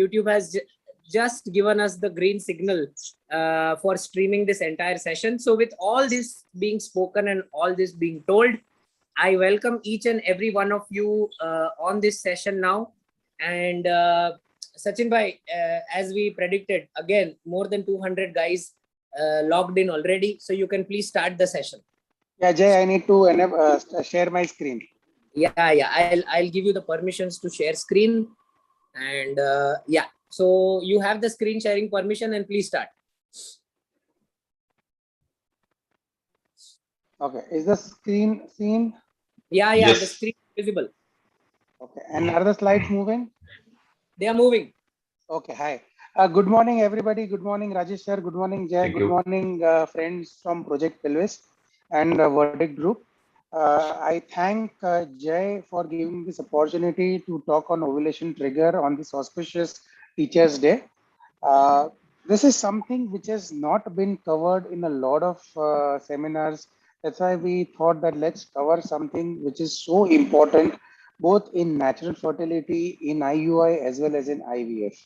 YouTube has just given us the green signal for streaming this entire session. So with all this being spoken and all this being told, I welcome each and every one of you on this session now. And Sachin bhai, as we predicted, again, more than 200 guys logged in already. So you can please start the session. Yeah, Jay, I need to share my screen. Yeah. I'll give you the permissions to share screen. And yeah, so you have the screen sharing permission and please start. Okay, is the screen seen? Yeah, yes. The screen is visible. Okay, and are the slides moving? They are moving. Okay, hi. Good morning, everybody. Good morning, Rajesh sir. Good morning, Jay. Good morning, friends from Project Pelvis and Verdict Group. I thank Jay for giving this opportunity to talk on ovulation trigger on this auspicious Teachers' Day. This is something which has not been covered in a lot of seminars. That's why we thought that let's cover something which is so important, both in natural fertility, in IUI, as well as in IVF.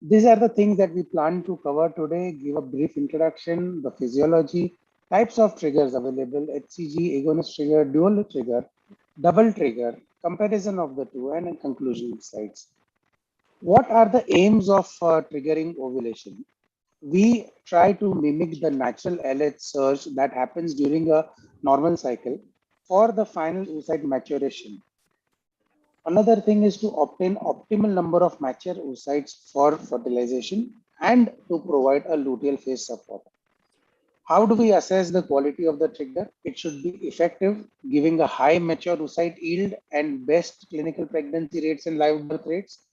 These are the things that we plan to cover today, give a brief introduction, the physiology, types of triggers available, Hcg, agonist trigger, dual trigger, double trigger, comparison of the two, and a conclusion slides. What are the aims of triggering ovulation? We try to mimic the natural LH surge that happens during a normal cycle for the final oocyte maturation. Another thing is to obtain optimal number of mature oocytes for fertilization and to provide a luteal phase support. How do we assess the quality of the trigger? It should be effective, giving a high mature oocyte yield and best clinical pregnancy rates and live birth rates.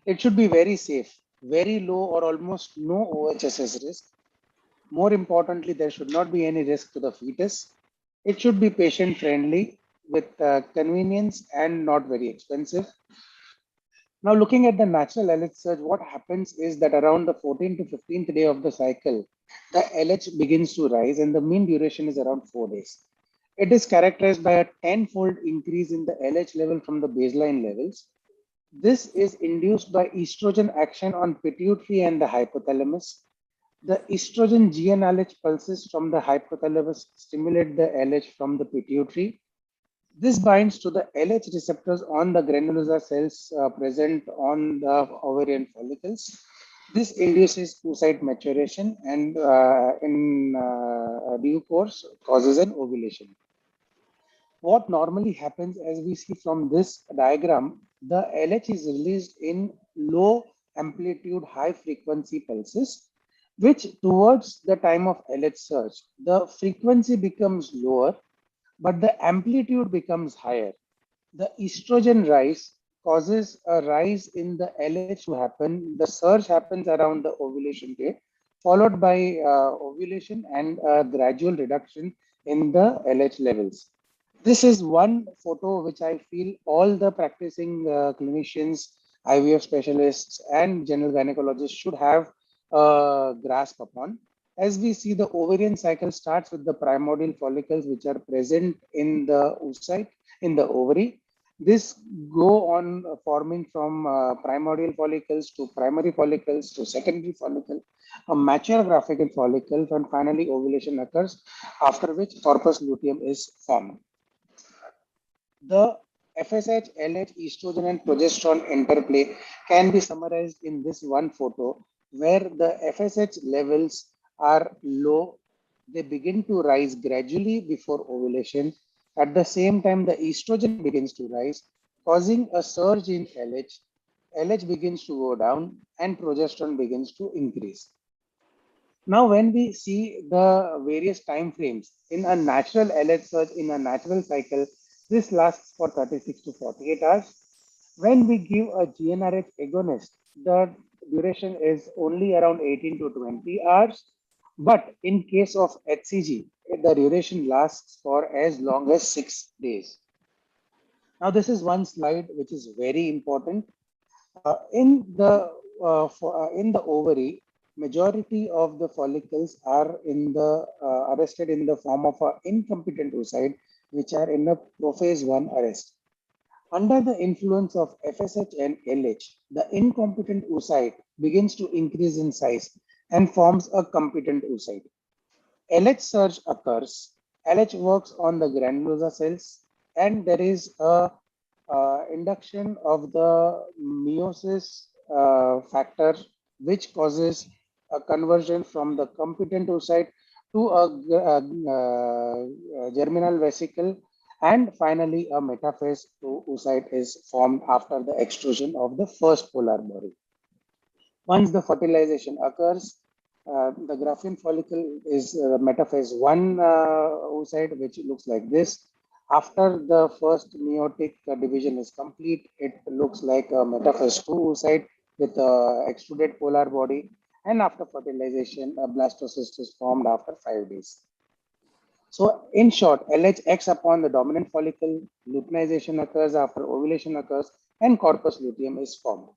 It should be very safe, very low or almost no OHSS risk. More importantly, there should not be any risk to the fetus. It should be patient friendly with convenience and not very expensive. Now, looking at the natural LH surge, what happens is that around the 14th to 15th day of the cycle, the LH begins to rise and the mean duration is around 4 days. It is characterized by a 10-fold increase in the LH level from the baseline levels. This is induced by estrogen action on pituitary and the hypothalamus. The estrogen GnRH pulses from the hypothalamus stimulate the LH from the pituitary. This binds to the LH receptors on the granulosa cells present on the ovarian follicles. This induces oocyte maturation and in due course causes an ovulation. What normally happens, as we see from this diagram, the LH is released in low amplitude, high frequency pulses, which towards the time of LH surge, the frequency becomes lower, but the amplitude becomes higher. The estrogen rise causes a rise in the LH to happen. The surge happens around the ovulation date, followed by ovulation and a gradual reduction in the LH levels. This is one photo which I feel all the practicing clinicians, IVF specialists, and general gynecologists should have a grasp upon. As we see, the ovarian cycle starts with the primordial follicles which are present in the oocyte, in the ovary. This go on forming from primordial follicles to primary follicles to secondary follicle, a mature graphical follicle, and finally ovulation occurs, after which corpus luteum is formed. The FSH, LH, estrogen, and progesterone interplay can be summarized in this one photo, where the FSH levels are low. They begin to rise gradually before ovulation. At the same time, the estrogen begins to rise, causing a surge in LH. LH begins to go down and progesterone begins to increase. Now, when we see the various time frames in a natural LH surge in a natural cycle, this lasts for 36 to 48 hours. When we give a GnRH agonist, the duration is only around 18 to 20 hours. But in case of Hcg, the duration lasts for as long as 6 days. Now, this is one slide which is very important. In the ovary, majority of the follicles are in the arrested in the form of an incompetent oocyte, which are in a prophase 1 arrest. Under the influence of FSH and LH, the incompetent oocyte begins to increase in size and forms a competent oocyte. LH surge occurs. LH works on the granulosa cells, and there is a induction of the meiosis factor, which causes a conversion from the competent oocyte to a germinal vesicle, and finally a metaphase to oocyte is formed after the extrusion of the first polar body. Once the fertilization occurs, the graphene follicle is metaphase 1 oocyte, which looks like this. After the first meiotic division is complete, it looks like a metaphase 2 oocyte with extruded polar body. And after fertilization, a blastocyst is formed after 5 days. So in short, LH acts upon the dominant follicle, luteinization occurs after ovulation occurs, and corpus luteum is formed.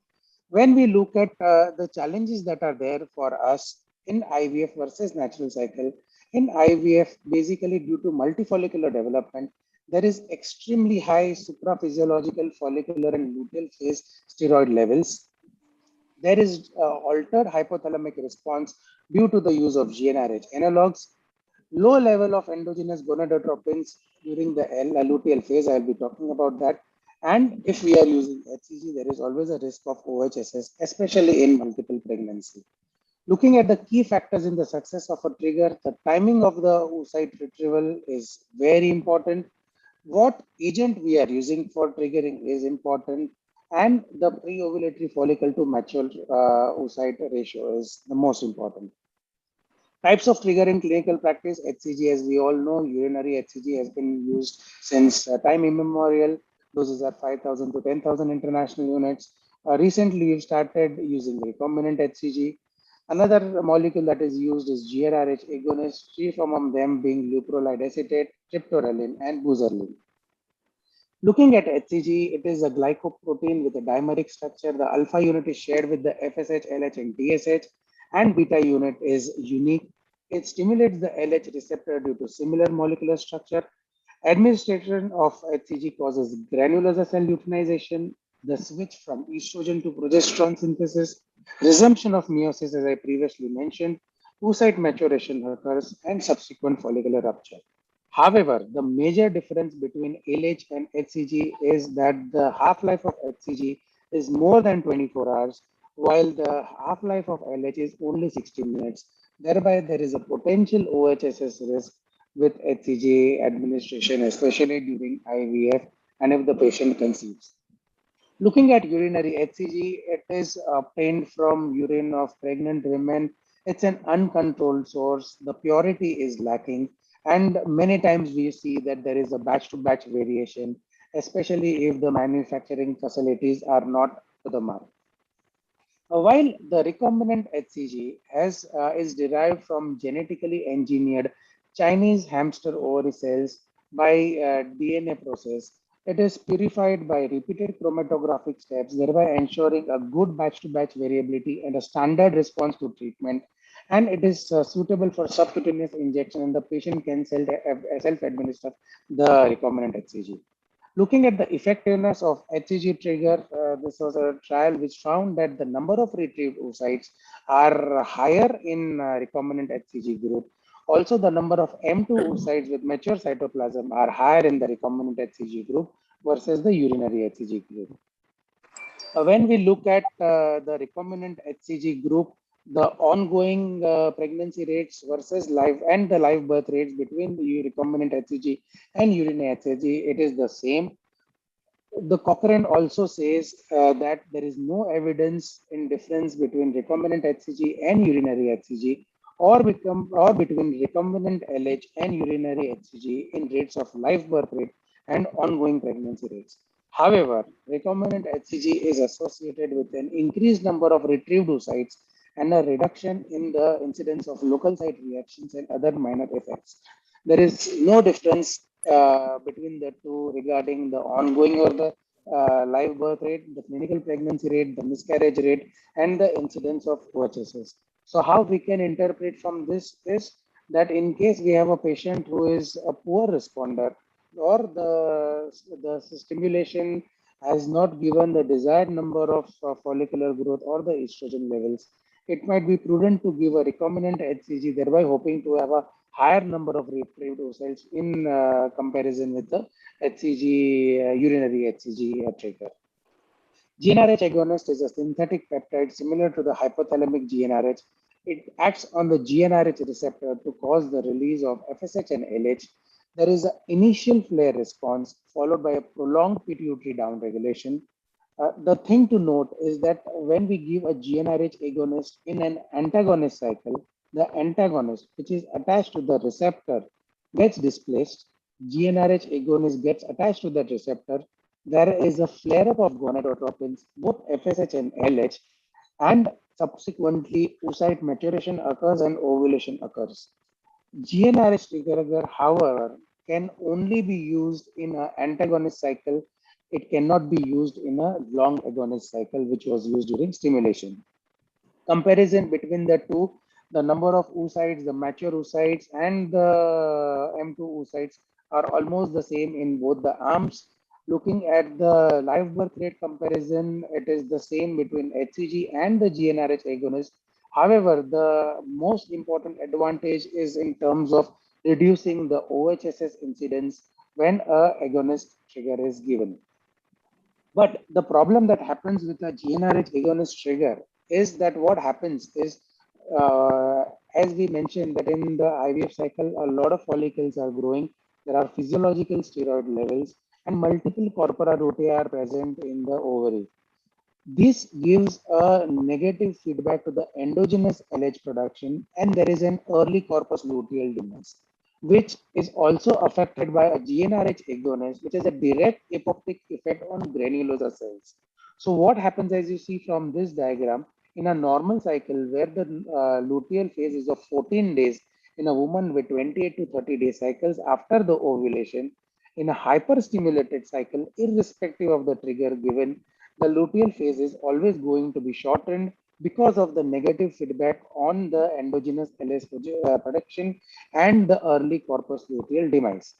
When we look at the challenges that are there for us in IVF versus natural cycle, in IVF, basically due to multifollicular development, there is extremely high supraphysiological follicular and luteal phase steroid levels. There is altered hypothalamic response due to the use of GnRH analogs, low level of endogenous gonadotropins during the luteal phase. I'll be talking about that. And if we are using HCG, there is always a risk of OHSS, especially in multiple pregnancy. Looking at the key factors in the success of a trigger, the timing of the oocyte retrieval is very important. What agent we are using for triggering is important. And the pre-ovulatory follicle to mature oocyte ratio is the most important. Types of trigger in clinical practice, HCG, as we all know, urinary HCG has been used since time immemorial. Doses are 5,000 to 10,000 international units. Recently, we've started using recombinant HCG. Another molecule that is used is Gnrh Agonist, three from them being leuprolide acetate, triptorelin, and buzerlin. Looking at HCG, it is a glycoprotein with a dimeric structure. The alpha unit is shared with the FSH, LH, and TSH, and beta unit is unique. It stimulates the LH receptor due to similar molecular structure. Administration of HCG causes granulosa cell luteinization, the switch from estrogen to progesterone synthesis, resumption of meiosis, as I previously mentioned, oocyte maturation occurs, and subsequent follicular rupture. However, the major difference between LH and HCG is that the half-life of HCG is more than 24 hours, while the half-life of LH is only 60 minutes. Thereby, there is a potential OHSS risk with HCG administration, especially during IVF and if the patient conceives. Looking at urinary HCG, it is obtained from urine of pregnant women. It's an uncontrolled source. The purity is lacking. And many times we see that there is a batch to batch variation, especially if the manufacturing facilities are not to the mark. While the recombinant HCG is derived from genetically engineered Chinese hamster ovary cells by DNA process, it is purified by repeated chromatographic steps, thereby ensuring a good batch-to-batch variability and a standard response to treatment. And it is suitable for subcutaneous injection, and the patient can self-administer the recombinant HCG. Looking at the effectiveness of Hcg trigger, this was a trial which found that the number of retrieved oocytes are higher in recombinant Hcg group. Also, the number of M2 oocytes with mature cytoplasm are higher in the recombinant Hcg group versus the urinary Hcg group. When we look at the recombinant Hcg group, the ongoing pregnancy rates versus live and the live birth rates between the recombinant Hcg and urinary Hcg, it is the same. The Cochrane also says that there is no evidence in difference between recombinant HCG and urinary HCG, or between recombinant LH and urinary HCG in rates of live birth rate and ongoing pregnancy rates. However, recombinant HCG is associated with an increased number of retrieved oocytes and a reduction in the incidence of local site reactions and other minor effects. There is no difference between the two regarding the ongoing or the live birth rate, the clinical pregnancy rate, the miscarriage rate, and the incidence of OHSS. So how we can interpret from this is that in case we have a patient who is a poor responder, or the stimulation has not given the desired number of follicular growth or the estrogen levels, it might be prudent to give a recombinant HCG, thereby hoping to have a higher number of retrieved oocytes in comparison with the HCG, urinary HCG trigger. GnRH agonist is a synthetic peptide similar to the hypothalamic GnRH. It acts on the GnRH receptor to cause the release of FSH and LH. There is an initial flare response followed by a prolonged pituitary downregulation. The thing to note is that when we give a GnRH agonist in an antagonist cycle, the antagonist, which is attached to the receptor, gets displaced. GnRH agonist gets attached to that receptor. There is a flare-up of gonadotropins, both FSH and LH, and subsequently oocyte maturation occurs and ovulation occurs. Gnrh trigger, however, can only be used in an antagonist cycle. It cannot be used in a long agonist cycle, which was used during stimulation. Comparison between the two, the number of oocytes, the mature oocytes, and the M2 oocytes are almost the same in both the arms. Looking at the live birth rate comparison, it is the same between HCG and the GnRH agonist. However, the most important advantage is in terms of reducing the OHSS incidence when a agonist trigger is given. But the problem that happens with a GnRH agonist trigger is that what happens is, as we mentioned, that in the IVF cycle, a lot of follicles are growing. There are physiological steroid levels, and multiple corpora lutea are present in the ovary. This gives a negative feedback to the endogenous LH production, and there is an early corpus luteal demise, which is also affected by a GnRH agonist, which has a direct apoptic effect on granulosa cells. So what happens, as you see from this diagram, in a normal cycle where the luteal phase is of 14 days in a woman with 28 to 30 day cycles after the ovulation, in a hyperstimulated cycle, irrespective of the trigger given, the luteal phase is always going to be shortened because of the negative feedback on the endogenous LS production and the early corpus luteal demise.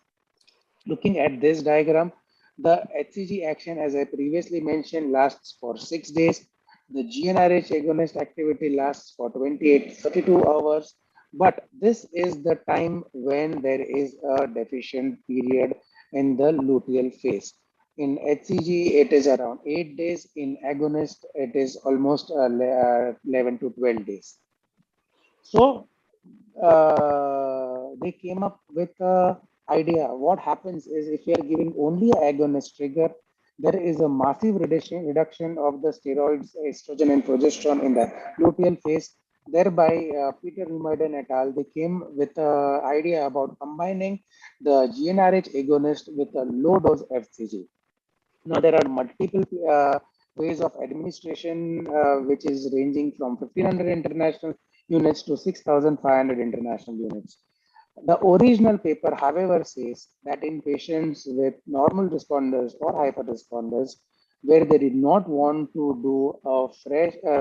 Looking at this diagram, the HCG action, as I previously mentioned, lasts for 6 days. The GnRH agonist activity lasts for 28 to 32 hours. But this is the time when there is a deficient period in the luteal phase. In HCG, it is around 8 days. In agonist, it is almost 11 to 12 days. So they came up with a idea. What happens is if you are giving only an agonist trigger, there is a massive reduction of the steroids, estrogen, and progesterone in the luteal phase. Thereby, Peter Rumiden et al. They came with an idea about combining the GnRH agonist with a low dose FCG. Now, there are multiple ways of administration, which is ranging from 1500 international units to 6500 international units. The original paper, however, says that in patients with normal responders or hyper responders, where they did not want to do a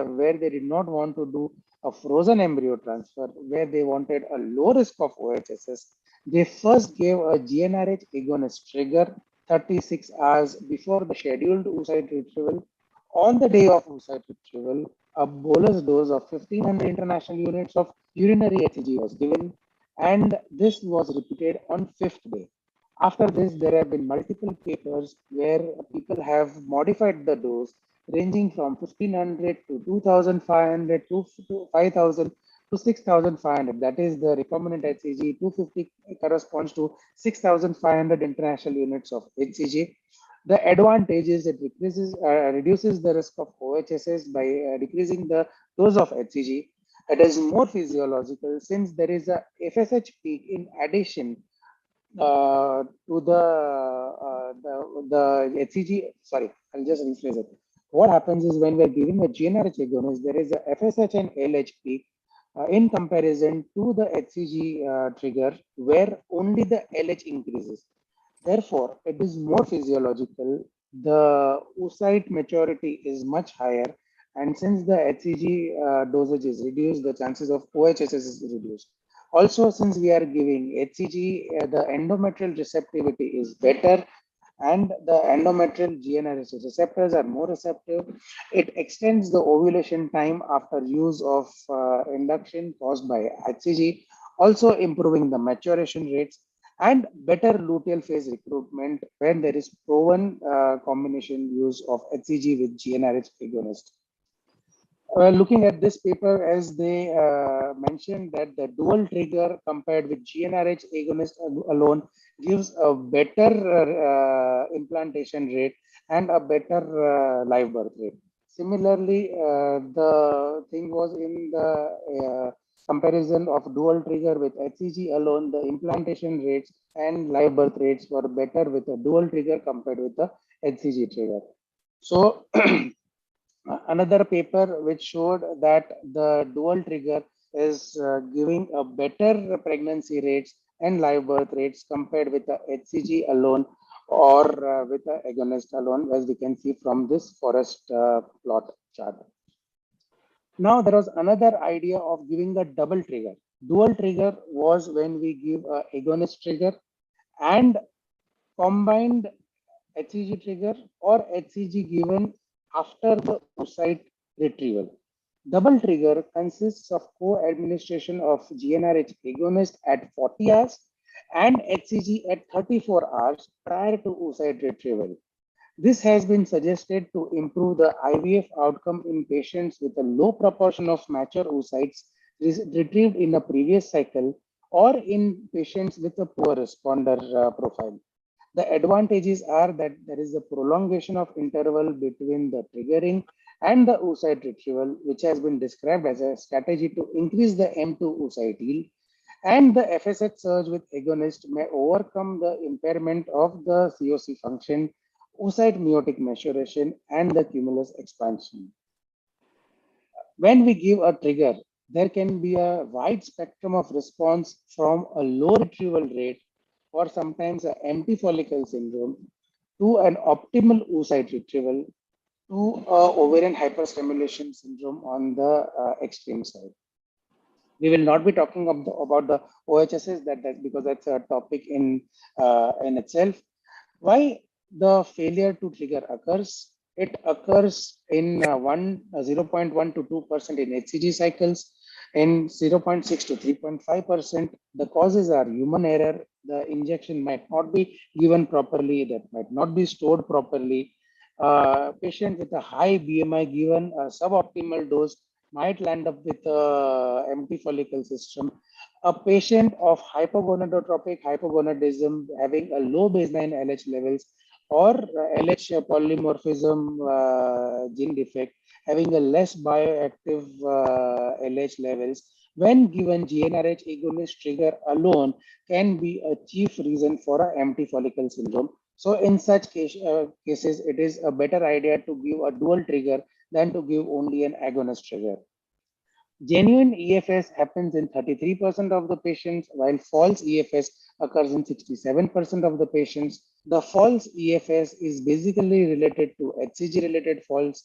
where they did not want to do a frozen embryo transfer, where they wanted a low risk of OHSS, they first gave a GnRH agonist trigger 36 hours before the scheduled oocyte retrieval. On the day of oocyte retrieval, a bolus dose of 1500 international units of urinary HCG was given, and this was repeated on 5th day. After this, there have been multiple papers where people have modified the dose ranging from 1500 to 2500 to 5000 to 6500. That is the recombinant HCG. 250 corresponds to 6500 international units of HCG. The advantage is it reduces the risk of OHSS by decreasing the dose of HCG. It is more physiological since there is a FSH peak in addition to the HCG. Sorry, I'll just rephrase it. What happens is when we're giving a GnRH agonist, there is a FSH and LH peak in comparison to the HCG trigger, where only the LH increases. Therefore, it is more physiological. The oocyte maturity is much higher, and since the HCG dosage is reduced, the chances of OHSS is reduced. Also, since we are giving HCG, the endometrial receptivity is better. and the endometrial GnRH receptors are more receptive. It extends the ovulation time after use of induction caused by Hcg, also improving the maturation rates and better luteal phase recruitment when there is proven combination use of Hcg with GnRH agonist. Looking at this paper, as they mentioned that the dual trigger compared with GnRH agonist alone gives a better implantation rate and a better live birth rate. Similarly, the thing was in the comparison of dual trigger with Hcg alone, the implantation rates and live birth rates were better with a dual trigger compared with the Hcg trigger. So another paper which showed that the dual trigger is giving a better pregnancy rates and live birth rates compared with the HCG alone or with the agonist alone, as we can see from this forest plot chart. Now there was another idea of giving a double trigger. Dual trigger was when we give a agonist trigger and combined Hcg trigger or Hcg given after the oocyte retrieval. Double trigger consists of co-administration of GnRH agonist at 40 hours and Hcg at 34 hours prior to oocyte retrieval. This has been suggested to improve the IVF outcome in patients with a low proportion of mature oocytes retrieved in a previous cycle or in patients with a poor responder profile. The advantages are that there is a prolongation of interval between the triggering and the oocyte retrieval, which has been described as a strategy to increase the M2 oocyte yield. And the FSH surge with agonist may overcome the impairment of the COC function, oocyte meiotic maturation, and the cumulus expansion. When we give a trigger, there can be a wide spectrum of response from a low retrieval rate or sometimes an empty follicle syndrome to an optimal oocyte retrieval to ovarian hyperstimulation syndrome on the extreme side. We will not be talking about the OHSs because that's a topic in itself. Why the failure to trigger occurs? It occurs in 0.1 to 2% in HCG cycles, in 0.6 to 3.5%. The causes are human error. The injection might not be given properly, that might not be stored properly. Patient with a high BMI given a suboptimal dose might land up with a empty follicle system. A patient of hypogonadotropic hypogonadism having a low baseline LH levels or LH polymorphism gene defect having a less bioactive LH levels when given GnRH agonist trigger alone can be a chief reason for an empty follicle syndrome. So in such cases, it is a better idea to give a dual trigger than to give only an agonist trigger. Genuine EFS happens in 33% of the patients, while false EFS occurs in 67% of the patients. The false EFS is basically related to HCG related false.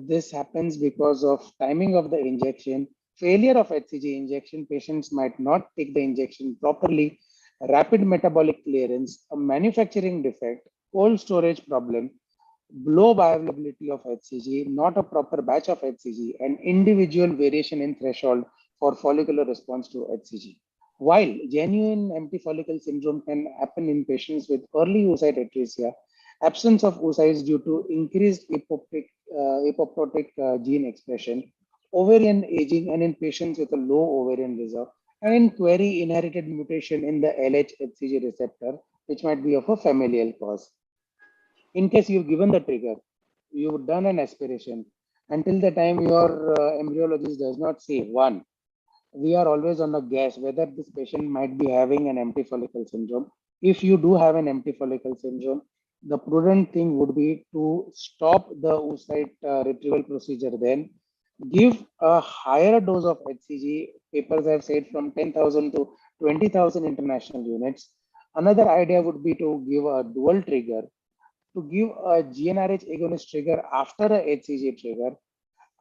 This happens because of timing of the injection, failure of HCG injection. Patients might not take the injection properly, rapid metabolic clearance, a manufacturing defect, cold storage problem, low bioavailability of HCG, not a proper batch of HCG, and individual variation in threshold for follicular response to HCG. While genuine empty follicle syndrome can happen in patients with early oocyte atresia, absence of oocytes due to increased apoptotic gene expression, ovarian aging, and in patients with a low ovarian reserve, and in query inherited mutation in the LH-HCG receptor, which might be of a familial cause. In case you've given the trigger, you've done an aspiration, until the time your embryologist does not say one, we are always on a guess whether this patient might be having an empty follicle syndrome. If you do have an empty follicle syndrome, the prudent thing would be to stop the oocyte retrieval procedure then, give a higher dose of HCG. Papers have said from 10,000 to 20,000 international units. Another idea would be to give a dual trigger, to give a GnRH agonist trigger after a HCG trigger,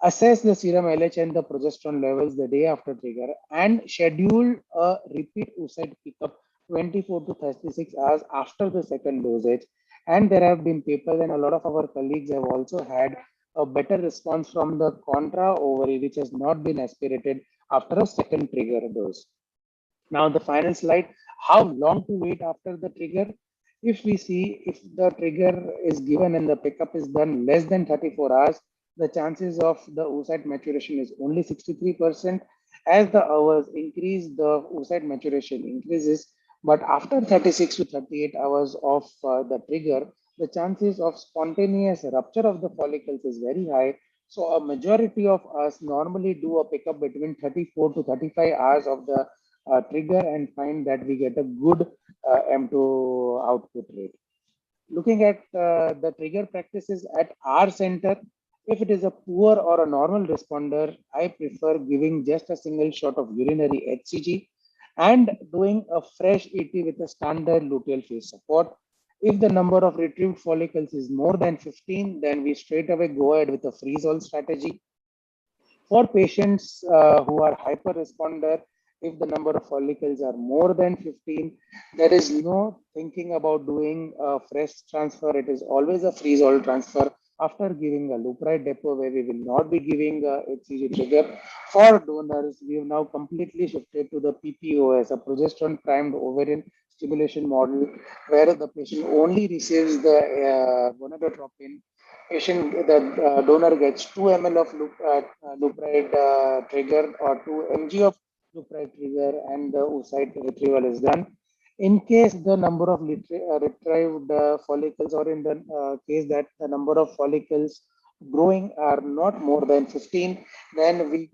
assess the serum LH and the progesterone levels the day after trigger, and schedule a repeat oocyte pickup 24 to 36 hours after the second dosage, And there have been papers, and a lot of our colleagues have also had a better response from the contra ovary, which has not been aspirated after a second trigger dose. Now the final slide, how long to wait after the trigger? If we see if the trigger is given and the pickup is done less than 34 hours, the chances of the oocyte maturation is only 63%. As the hours increase, the oocyte maturation increases. But after 36 to 38 hours of the trigger, the chances of spontaneous rupture of the follicles is very high. So a majority of us normally do a pickup between 34 to 35 hours of the trigger and find that we get a good M2 output rate. Looking at the trigger practices at our center, if it is a poor or a normal responder, I prefer giving just a single shot of urinary Hcg and doing a fresh ET with a standard luteal phase support. If the number of retrieved follicles is more than 15, then we straight away go ahead with a freeze-all strategy. For patients who are hyper responder, if the number of follicles are more than 15, there is no thinking about doing a fresh transfer. It is always a freeze-all transfer after giving a lupride depot, where we will not be giving a HCG trigger. For donors, we have now completely shifted to the PPOS, a progesterone primed ovarian stimulation model, where the patient only receives the gonadotropin. The donor gets 2 ml of lupride trigger or 2 mg of lupride trigger, and the oocyte retrieval is done. In case the number of retrieved follicles, or in the case that the number of follicles growing are not more than 15, then we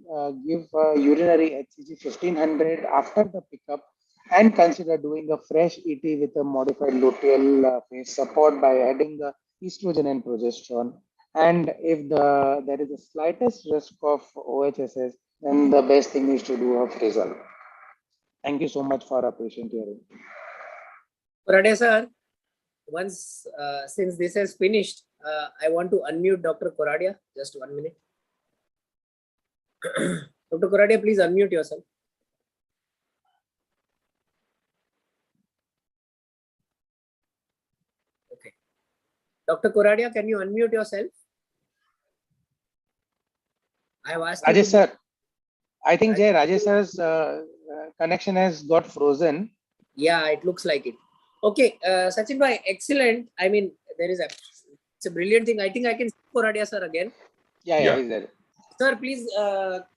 give urinary HCG 1500 after the pickup, and consider doing a fresh ET with a modified luteal phase support by adding the estrogen and progesterone. And if there is a slightest risk of OHSS, then the best thing is to do a freeze-all. Thank you so much for a patient hearing. Koradiya sir, once since this has finished, I want to unmute Dr. Koradiya. Just 1 minute. Dr. Koradiya, please unmute yourself. Okay. Dr. Koradiya, can you unmute yourself? I have asked Rajesh sir, I think Rajesh sir's connection has got frozen. Yeah, it looks like it. Okay, Sachin bhai, excellent. I mean, it's a brilliant thing. I think I can see Koradiya sir again. Yeah, he's there. Sir, please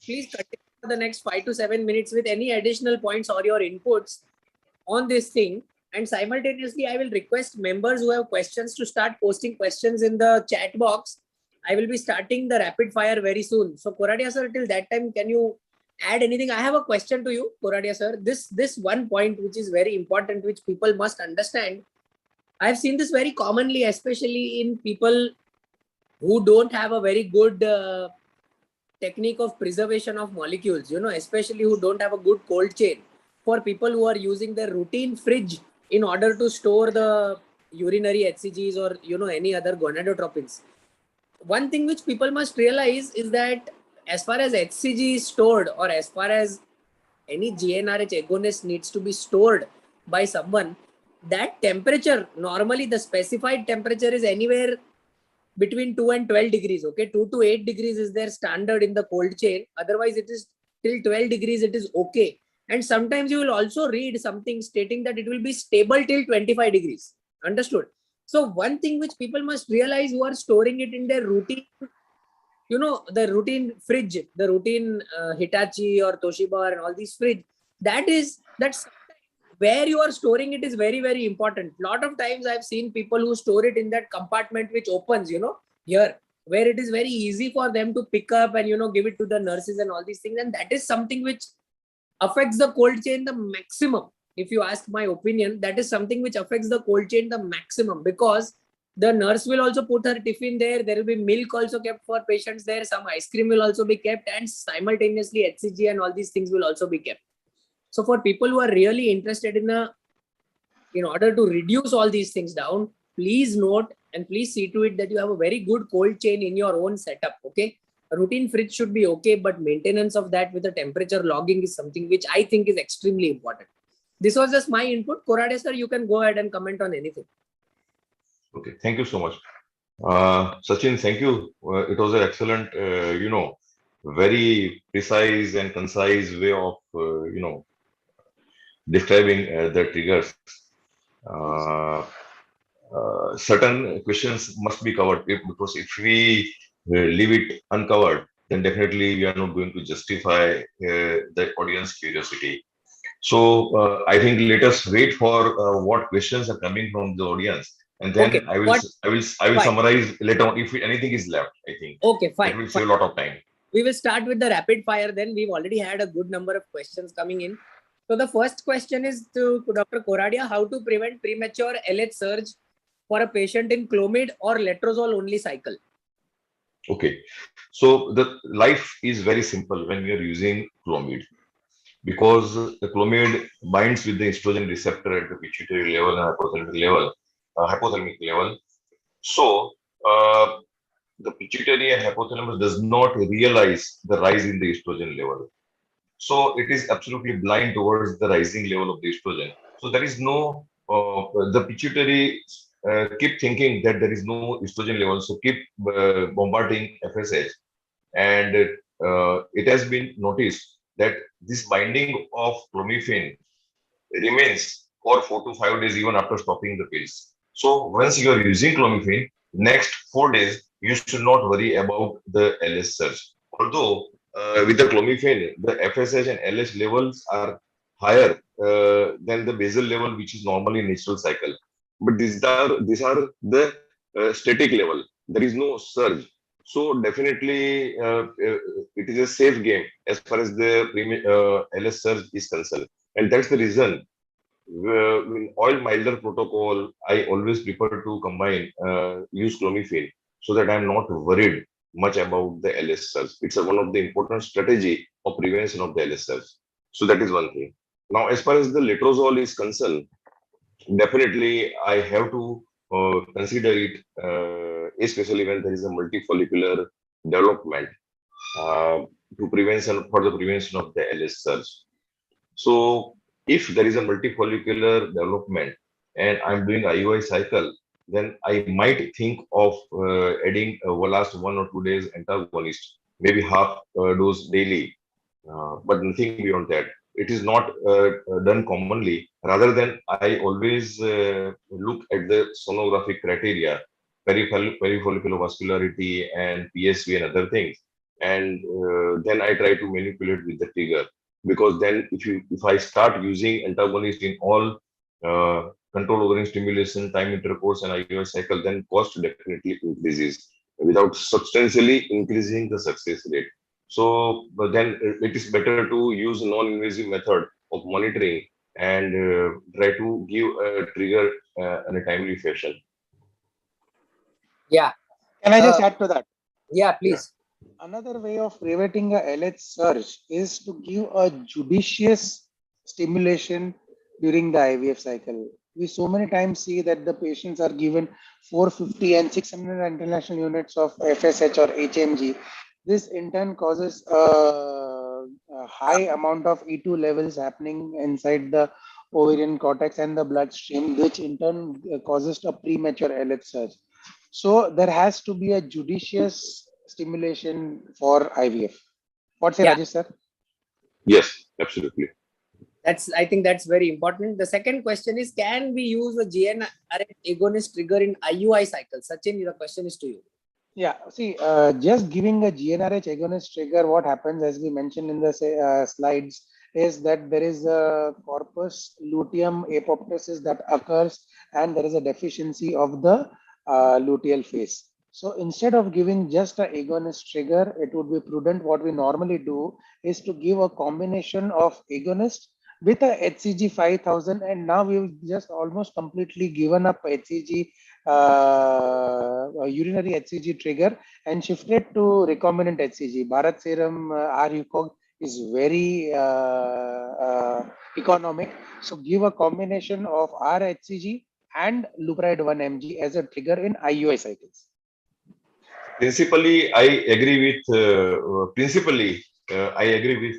continue for the next 5 to 7 minutes with any additional points or your inputs on this thing. And simultaneously, I will request members who have questions to start posting questions in the chat box. I will be starting the rapid fire very soon. So Koradiya sir, till that time, can you add anything? I have a question to you, Koradiya sir. This one point which is very important, which people must understand. I've seen this very commonly, especially in people who don't have a very good technique of preservation of molecules, especially who don't have a good cold chain. For people who are using their routine fridge in order to store the urinary HCGs or any other gonadotropins. One thing which people must realize is that as far as HCG is stored, or as far as any Gnrh agonist needs to be stored by someone, that temperature, normally the specified temperature is anywhere between 2 and 12 degrees. Okay, 2 to 8 degrees is their standard in the cold chain. Otherwise, it is till 12 degrees, it is okay. And sometimes you will also read something stating that it will be stable till 25 degrees. Understood? So one thing which people must realize who are storing it in their routine, the routine fridge, the routine Hitachi or Toshiba and all these fridge, that's where you are storing it is very, very important. Lot of times I've seen people who store it in that compartment which opens, here, where it is very easy for them to pick up and, give it to the nurses and all these things. And that is something which affects the cold chain the maximum. If you ask my opinion, that is something which affects the cold chain the maximum, because the nurse will also put her tiffin there. There will be milk also kept for patients there. Some ice cream will also be kept, and simultaneously HCG and all these things will also be kept. So for people who are really interested in order to reduce all these things down, please note and please see to it that you have a very good cold chain in your own setup. Okay. A routine fridge should be okay, but maintenance of that with the temperature logging is something which I think is extremely important. This was just my input. Koradiya sir, you can go ahead and comment on anything. Okay, thank you so much. Sachin, thank you. It was an excellent, very precise and concise way of, describing the triggers. Yes. Uh, Certain questions must be covered because if we leave it uncovered, then definitely we are not going to justify the audience curiosity. So I think let us wait for what questions are coming from the audience, and Okay, then what? I will Fine. summarize later on if anything is left. I think Okay, that fine. will Fine. save a lot of time. We will start with the rapid fire then. We've already had a good number of questions coming in. So the first question is to Dr. Koradiya, how to prevent premature LH surge for a patient in Clomid or Letrozole only cycle? Okay, so the life is very simple when we are using Clomid, because the Clomid binds with the estrogen receptor at the pituitary level and hypothalamic level. So the pituitary and hypothalamus does not realize the rise in the estrogen level. So it is absolutely blind towards the rising level of the estrogen. So there is no, the pituitary keep thinking that there is no estrogen level, so keep bombarding FSH. And it has been noticed that this binding of clomiphene remains for 4 to 5 days even after stopping the pills. So once you are using clomiphene, next 4 days you should not worry about the LS surge. Although with the clomiphene, the FSH and LH levels are higher than the basal level, which is normally natural cycle. But these are the static level. There is no surge. So definitely it is a safe game as far as the LS surge is concerned. And that's the reason in oil milder protocol, I always prefer to combine, use clomiphene so that I'm not worried much about the LS surge. It's one of the important strategy of prevention of the LS surge. So that is one thing. Now, as far as the letrozole is concerned, definitely I have to consider it, especially when there is a multifollicular development for the prevention of the LS surge. So if there is a multifollicular development and I'm doing IUI cycle, then I might think of adding last 1 or 2 days antagonist, maybe half dose daily, but nothing beyond that. It is not done commonly. Rather than I always look at the sonographic criteria, perifollicular vascularity and PSV and other things, and then I try to manipulate with the trigger, because then if I start using antagonist in all control ovarian stimulation, time intercourse, and IUI cycle, then cost definitely increases without substantially increasing the success rate. So, but then it is better to use non-invasive method of monitoring and try to give a trigger in a timely fashion. Yeah. Can I just add to that? Yeah, please. Another way of preventing a LH surge is to give a judicious stimulation during the IVF cycle. We so many times see that the patients are given 450 and 600 international units of FSH or HMG. This in turn causes a high amount of E2 levels happening inside the ovarian cortex and the bloodstream, which in turn causes a premature LH surge. So there has to be a judicious stimulation for IVF. What say, Yeah. Rajesh sir? Yes, absolutely. I think that's very important. The second question is, can we use a Gnrh agonist trigger in IUI cycle? Sachin, the question is to you. Yeah, see, just giving a GnRH agonist trigger, what happens, as we mentioned in the slides, is that there is a corpus luteum apoptosis that occurs and there is a deficiency of the luteal phase. So instead of giving just a agonist trigger, it would be prudent. What we normally do is to give a combination of agonist with a HCG 5000, and now we've just almost completely given up HCG urinary HCG trigger and shifted to recombinant HCG. Bharat Serum RUCOG is very economic. So give a combination of RHCG and Lupride 1 mg as a trigger in IUI cycles. Principally, I agree with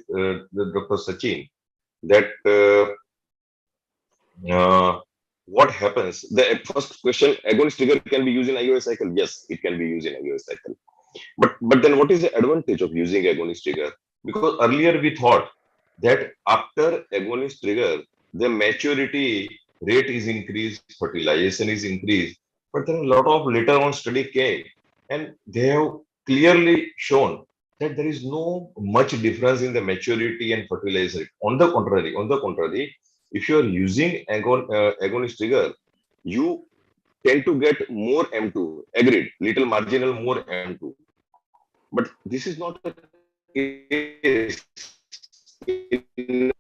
the Dr. Sachin that what happens? The first question: agonist trigger can be used in IVF cycle. Yes, it can be used in IVF cycle. But then, what is the advantage of using agonist trigger? Because earlier we thought that after agonist trigger, the maturity rate is increased, fertilization is increased. But then a lot of later on study came, and they have clearly shown that there is no much difference in the maturity and fertilization rate. On the contrary, if you are using agonist trigger, you tend to get more M2. Agreed, little marginal more M2. But this is not the case in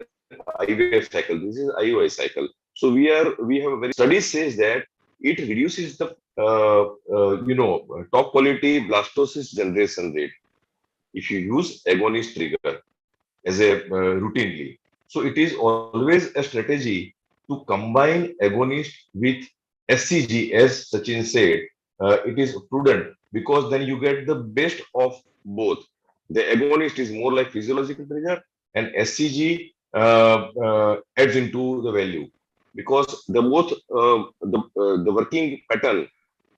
IVF cycle. This is IUI cycle. So we have a very study says that it reduces the top quality blastocyst generation rate if you use agonist trigger as a routinely. So it is always a strategy to combine agonist with SCG, as Sachin said. It is prudent because then you get the best of both. The agonist is more like physiological trigger, and SCG adds into the value because the working pattern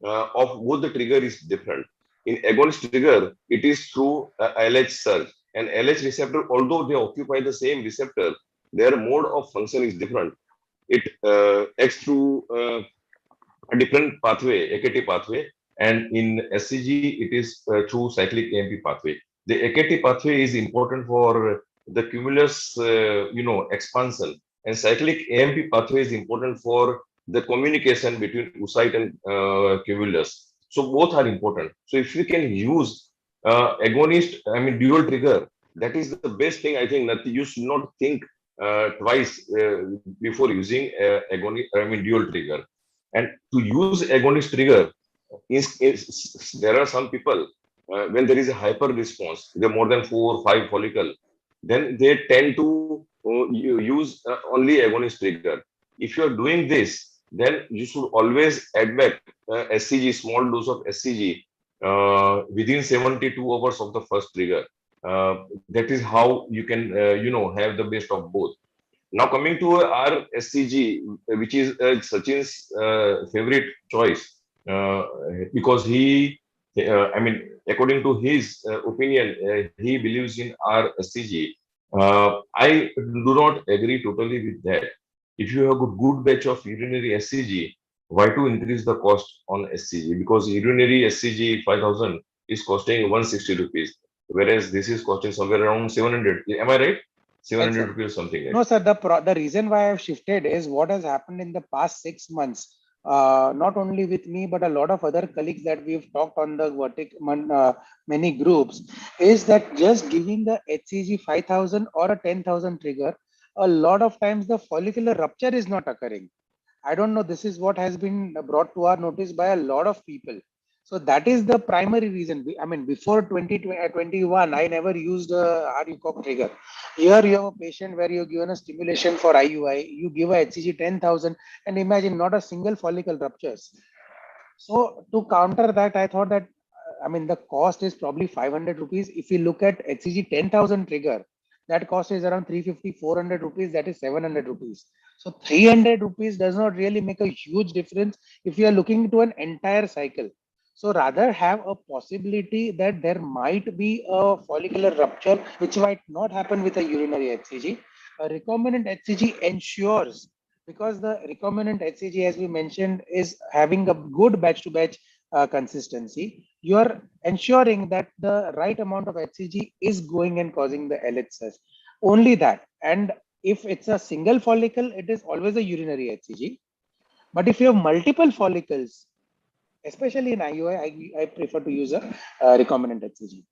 of both the trigger is different. In agonist trigger, it is through LH surge, and LH receptor, although they occupy the same receptor, their mode of function is different. It acts through a different pathway, AKT pathway, and in SCG it is through cyclic AMP pathway. The AKT pathway is important for the cumulus, expansion, and cyclic AMP pathway is important for the communication between oocyte and cumulus. So both are important. So if you can use agonist, dual trigger, that is the best thing. I think that you should not think twice before using dual trigger. And to use agonist trigger, there are some people when there is a hyper response, there are more than 4 or 5 follicle, then they tend to use only agonist trigger. If you are doing this, then you should always add back SCG, small dose of SCG within 72 hours of the first trigger. That is how you can, have the best of both. Now coming to our SCG, which is Sachin's favorite choice, because according to his opinion, he believes in our SCG. I do not agree totally with that. If you have a good batch of urinary SCG, why to increase the cost on SCG? Because urinary SCG 5000 is costing 160 rupees, whereas this is costing somewhere around 700. Am I right? 700 rupees something. No, sir. The reason why I've shifted is what has happened in the past 6 months. Not only with me, but a lot of other colleagues that we've talked on the many groups, is that just giving the HCG 5000 or a 10,000 trigger, a lot of times the follicular rupture is not occurring. I don't know. This is what has been brought to our notice by a lot of people. So that is the primary reason. Before 2021, I never used a RUCOG trigger. Here you have a patient where you're given a stimulation for IUI, you give a HCG 10,000, and imagine not a single follicle ruptures. So to counter that, I thought that, the cost is probably 500 rupees. If you look at HCG 10,000 trigger, that cost is around 350, 400 rupees, that is 700 rupees. So 300 rupees does not really make a huge difference if you are looking to an entire cycle. So rather have a possibility that there might be a follicular rupture, which might not happen with a urinary HCG. A recombinant HCG ensures, because the recombinant HCG, as we mentioned, is having a good batch-to-batch consistency, you are ensuring that the right amount of HCG is going and causing the LH surge. Only that. And if it's a single follicle, it is always a urinary HCG. But if you have multiple follicles, especially in IUI, I prefer to use a recombinant HCG.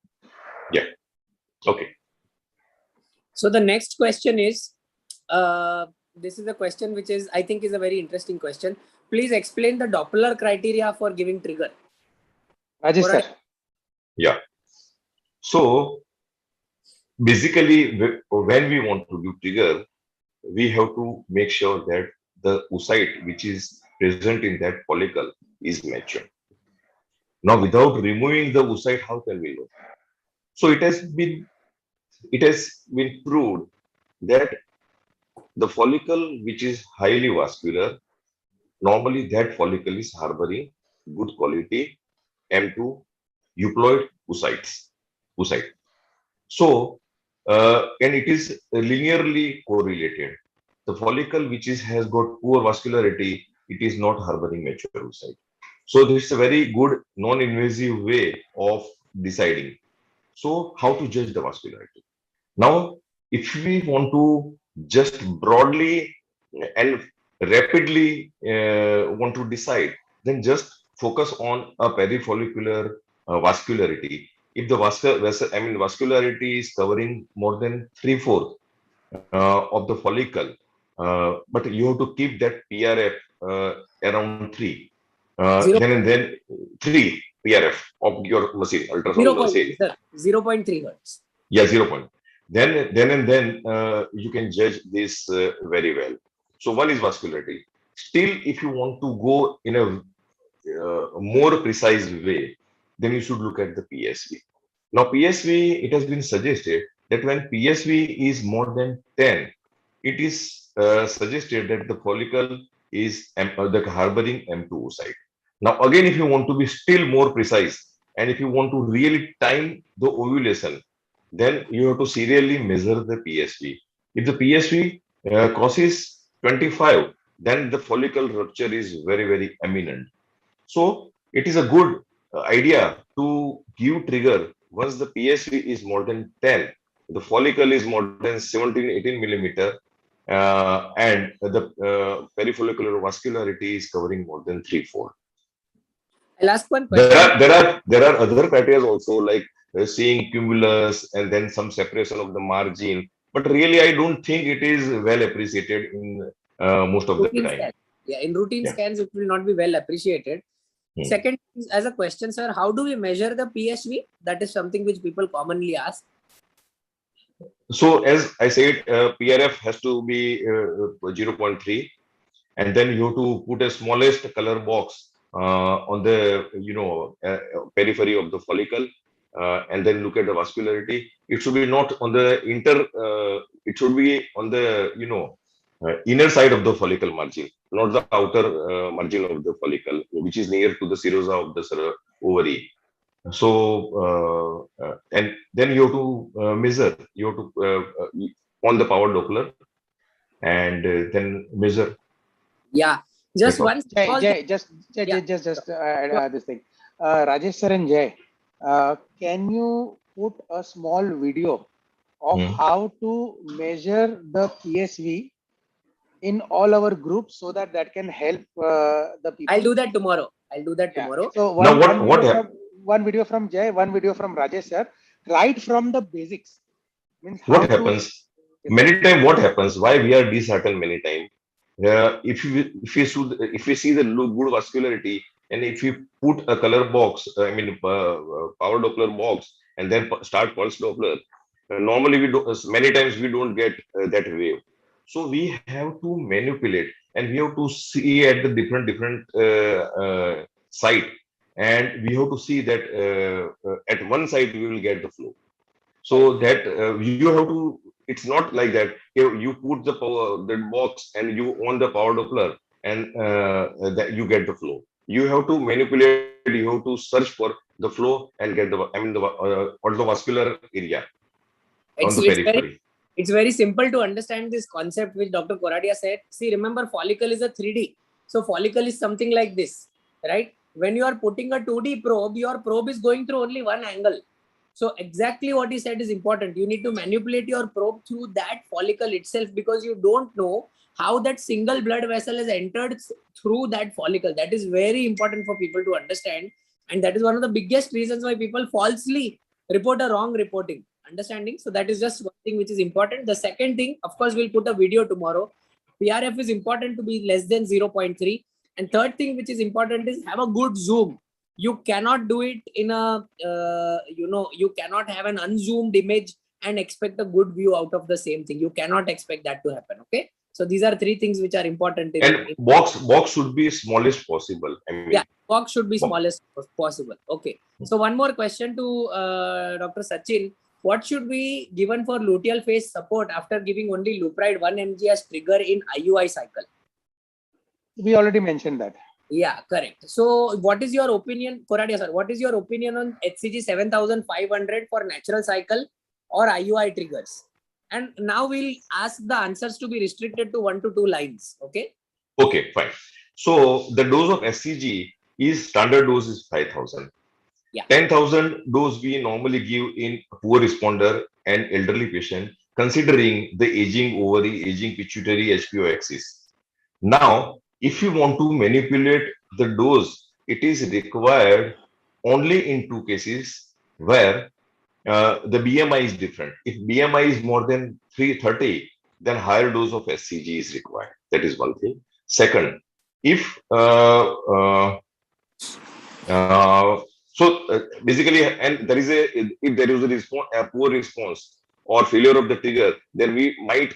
Yeah. Okay. So the next question is, this is a question which is, I think, is a very interesting question. Please explain the Doppler criteria for giving trigger. Rajesh, sir. Yeah. So basically, when we want to do trigger, we have to make sure that the oocyte which is present in that follicle is mature. Now, without removing the oocyte, how can we know? So it has been proved that the follicle which is highly vascular normally that follicle is harboring good quality M2 euploid oocyte. So, and it is linearly correlated. The follicle which has got poor vascularity, it is not harboring mature oocyte. So this is a very good non-invasive way of deciding. So how to judge the vascularity? Now, if we want to just broadly and rapidly want to decide, then just focus on a perifollicular vascularity. If the vascularity is covering more than 3/4 of the follicle, but you have to keep that PRF around 3. Zero, Then 3 PRF of your machine, ultrasound machine. 0.3 hertz. Yeah, 0 point. Then you can judge this very well. So one is vascularity. Still, if you want to go in a more precise way, then you should look at the PSV. Now, PSV, it has been suggested that when PSV is more than 10, it is suggested that the follicle is the harboring M2 oocyte. Now, again, if you want to be still more precise, and if you want to really time the ovulation, then you have to serially measure the PSV. If the PSV crosses 25, then the follicle rupture is very, very imminent. So it is a good idea to give trigger once the PSV is more than 10, the follicle is more than 17, 18 millimeter, and the perifollicular vascularity is covering more than 3/4. I'll ask one question. There are other criteria also, like seeing cumulus and then some separation of the margin. But really, I don't think it is well appreciated in most of the Routine time. scans. Yeah, in routine Yeah. scans, it will not be well appreciated. Hmm. Second, as a question, sir, how do we measure the PSV? That is something which people commonly ask. So as I said, PRF has to be 0.3, and then you have to put a smallest color box on the periphery of the follicle, and then look at the vascularity. It should be not on the it should be on the inner side of the follicle margin, not the outer margin of the follicle, which is near to the serosa of the ovary. So and then you have to measure. You have to on the power Doppler, and then measure. Yeah, just one small Jay, just this thing. Rajesh sir and Jay, can you put a small video of how to measure the PSV in all our groups so that can help the people? I'll do that tomorrow. So one video from Jay, one video from Rajesh sir, right from the basics. Means what happens? Many times, what happens? Why we are disheartened many times? If we see the good vascularity, and if we put a color box, power Doppler box, and then start pulse Doppler, normally many times we don't get that wave. So we have to manipulate, and we have to see at the different site, and we have to see that at one side we will get the flow. So that you have to. It's not like that. You put the box and you on the power Doppler, and that you get the flow. You have to manipulate. You have to search for the flow and get the vascular area on the periphery. It's very simple to understand this concept which Dr. Koradiya said. See, remember, follicle is a 3D. So follicle is something like this, right? When you are putting a 2D probe, your probe is going through only one angle. So exactly what he said is important. You need to manipulate your probe through that follicle itself, because you don't know how that single blood vessel has entered through that follicle. That is very important for people to understand. And that is one of the biggest reasons why people falsely report a wrong reporting. Understanding? So that is just one thing which is important. The second thing, of course, we'll put a video tomorrow. PRF is important to be less than 0.3. And third thing which is important is have a good zoom. You cannot do it in a, you cannot have an unzoomed image and expect a good view out of the same thing. You cannot expect that to happen. Okay. So these are three things which are important. And box should be smallest possible. Yeah, box should be smallest possible. Okay. So one more question to Dr. Sachin. What should be given for luteal phase support after giving only Lupride 1 mg as trigger in IUI cycle? We already mentioned that. Yeah, correct. So what is your opinion, Koradiya sir, what is your opinion on Hcg 7500 for natural cycle or IUI triggers? And now we'll ask the answers to be restricted to 1 to 2 lines. Okay. Okay, fine. So the dose of SCG is standard dose is 5,000. Yeah. 10,000 dose we normally give in poor responder and elderly patient, considering the aging ovary, aging pituitary, HPO axis. Now, if you want to manipulate the dose, it is required only in 2 cases where the BMI is different. If BMI is more than 330, then higher dose of SCG is required. That is one thing. Second, if basically, and there is if there is a poor response or failure of the trigger, then we might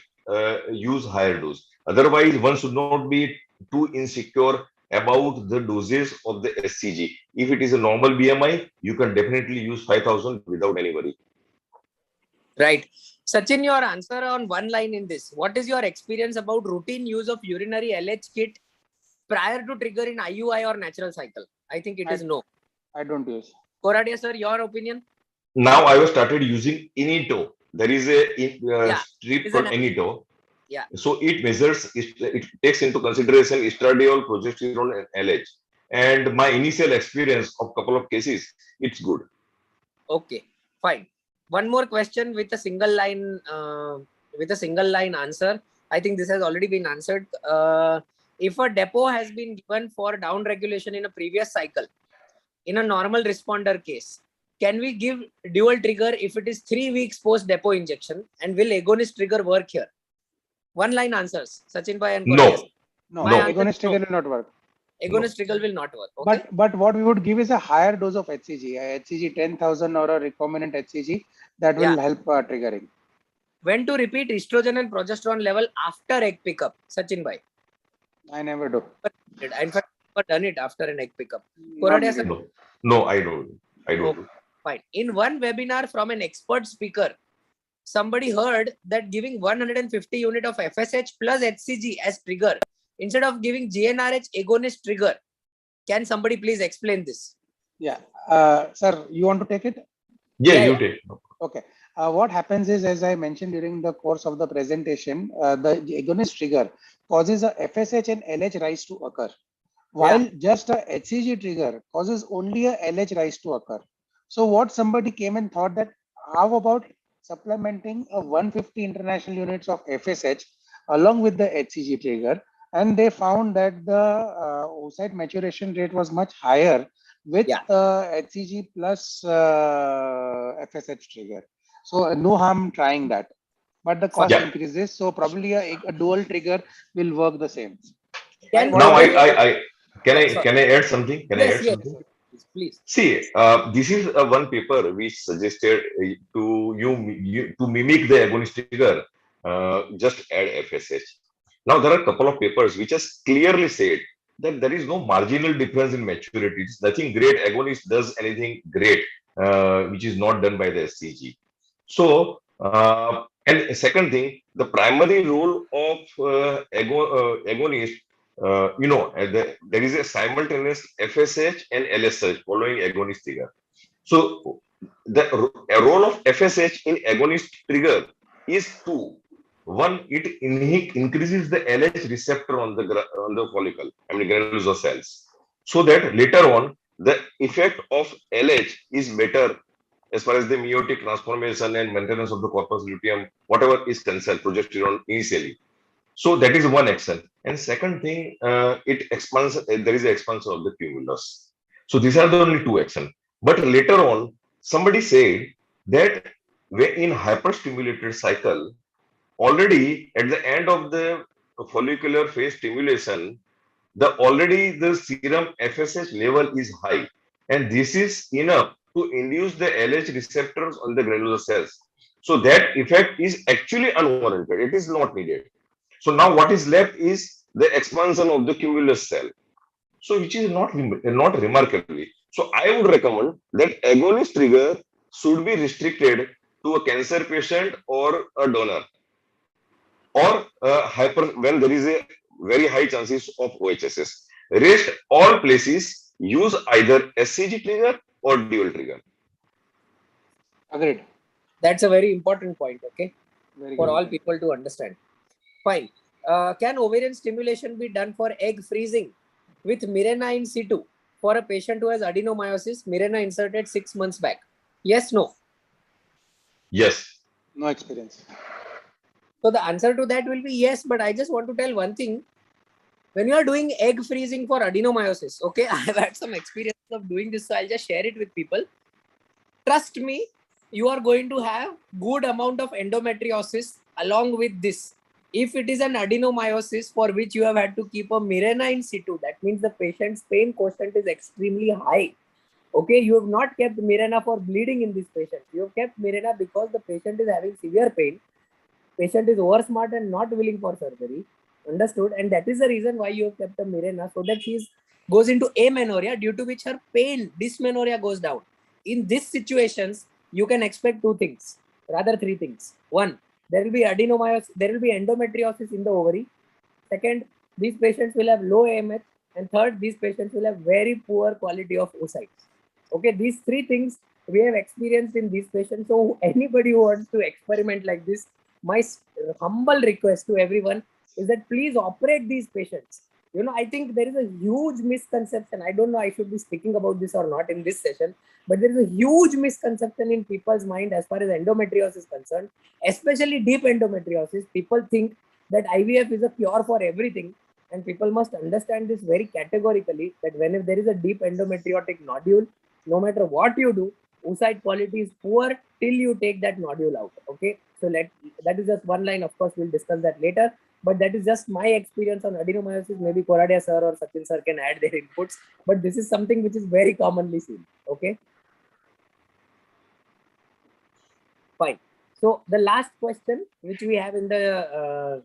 use higher dose. Otherwise, one should not be too insecure about the doses of the SCG. If it is a normal BMI, you can definitely use 5,000 without any worry. Right. Sachin, your answer on one line in this. What is your experience about routine use of urinary LH kit prior to trigger in IUI or natural cycle? I think it is no. I don't use. Koradiya sir, your opinion? Now I have started using Inito. There is a strip called Inito. Yeah. So it measures, it takes into consideration estradiol, progesterone, and LH. And my initial experience of couple of cases, it's good. Okay, fine. One more question with a single line answer. I think this has already been answered. If a depot has been given for down regulation in a previous cycle, in a normal responder case, can we give dual trigger if it is 3 weeks post depot injection? And will agonist trigger work here? One line answers, Sachin bhai and Koradiya. No, agonist trigger will not work. Agonist trigger will not work. Okay? But what we would give is a higher dose of HCG, HCG 10,000 or a recombinant HCG that will help triggering. When to repeat estrogen and progesterone level after egg pickup, Sachin bhai? I never do. In fact, I've never done it after an egg pickup. No, I don't. Do. Fine. In one webinar from an expert speaker, somebody heard that giving 150 unit of FSH plus HCG as trigger instead of giving GnRH agonist trigger. Can somebody please explain this? Yeah. Sir, you want to take it? Yeah, you take. Okay. What happens is, as I mentioned during the course of the presentation, the agonist trigger causes a FSH and LH rise to occur, while just a HCG trigger causes only a LH rise to occur. So what somebody came and thought that, how about supplementing a 150 international units of FSH along with the HCG trigger, and they found that the oocyte maturation rate was much higher with HCG plus FSH trigger. So no harm trying that, but the cost increases. So probably a dual trigger will work the same. Now can I add something? Can I add something? Please. See, this is one paper which suggested to mimic the agonist trigger, just add FSH. Now there are a couple of papers which has clearly said that there is no marginal difference in maturity. It's nothing great. Agonist does anything great, which is not done by the SCG. So, and second thing, the primary role of agonist, there is a simultaneous FSH and LSH following agonist trigger. So, the role of FSH in agonist trigger is two. One, it increases the LH receptor on the follicle, granules of cells, so that later on the effect of LH is better as far as the meiotic transformation and maintenance of the corpus luteum, whatever is concerned, progesterone initially. So that is one action. And second thing, it expands. There is an expansion of the cumulus. So these are the only two actions. But later on, somebody said that in hyperstimulated cycle, already at the end of the follicular phase stimulation, already the serum FSH level is high, and this is enough to induce the LH receptors on the granular cells. So that effect is actually unwarranted. It is not needed. So now what is left is the expansion of the cumulus cell. So which is not remarkably. So I would recommend that agonist trigger should be restricted to a cancer patient or a donor, or when there is a very high chances of OHSS. Rest all places use either SCG trigger or dual trigger. Agreed. That's a very important point, okay, Very for good. all people to understand. Fine. Can ovarian stimulation be done for egg freezing with Mirena in situ for a patient who has adenomyosis, Mirena inserted 6 months back? Yes, no? Yes. No experience. So the answer to that will be yes, but I just want to tell one thing. When you are doing egg freezing for adenomyosis, okay, I have had some experience of doing this, so I'll just share it with people. Trust me, you are going to have good amount of endometriosis along with this. If it is an adenomyosis for which you have had to keep a Mirena in situ, that means the patient's pain quotient is extremely high. Okay, you have not kept Mirena for bleeding in this patient. You have kept Mirena because the patient is having severe pain. Patient is over smart and not willing for surgery. Understood? And that is the reason why you have kept a Mirena, so that she goes into amenorrhea, due to which her pain, dysmenorrhea, goes down. In these situations, you can expect two things, rather three things. One, there will be adenomyosis, there will be endometriosis in the ovary. Second, these patients will have low AMH. And third, these patients will have very poor quality of oocytes. Okay, these three things we have experienced in these patients. So anybody who wants to experiment like this, my humble request to everyone is that please operate these patients. You know, I think there is a huge misconception. I don't know I should be speaking about this or not in this session, but there is a huge misconception in people's mind as far as endometriosis is concerned, especially deep endometriosis. People think that IVF is a cure for everything, and people must understand this very categorically, that whenever there is a deep endometriotic nodule, no matter what you do, oocyte quality is poor till you take that nodule out. Okay, so that is just one line. Of course, we'll discuss that later, but that is just my experience on adenomyosis. Maybe Koradiya sir or Sachin sir can add their inputs, but this is something which is very commonly seen. Okay, fine. So the last question which we have in the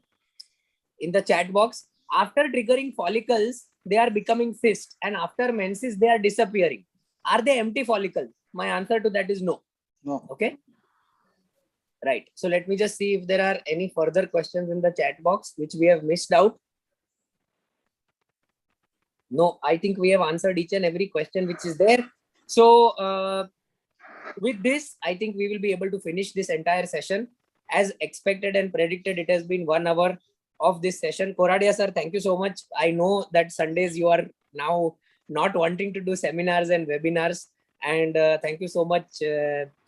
chat box: after triggering follicles, they are becoming cysts, and after menses, they are disappearing. Are they empty follicles? My answer to that is no. No. Okay. Right. So let me just see if there are any further questions in the chat box which we have missed out. No, I think we have answered each and every question which is there. So with this, I think we will be able to finish this entire session. As expected and predicted, it has been 1 hour of this session. Koradiya sir, thank you so much. I know that Sundays you are now not wanting to do seminars and webinars, and thank you so much.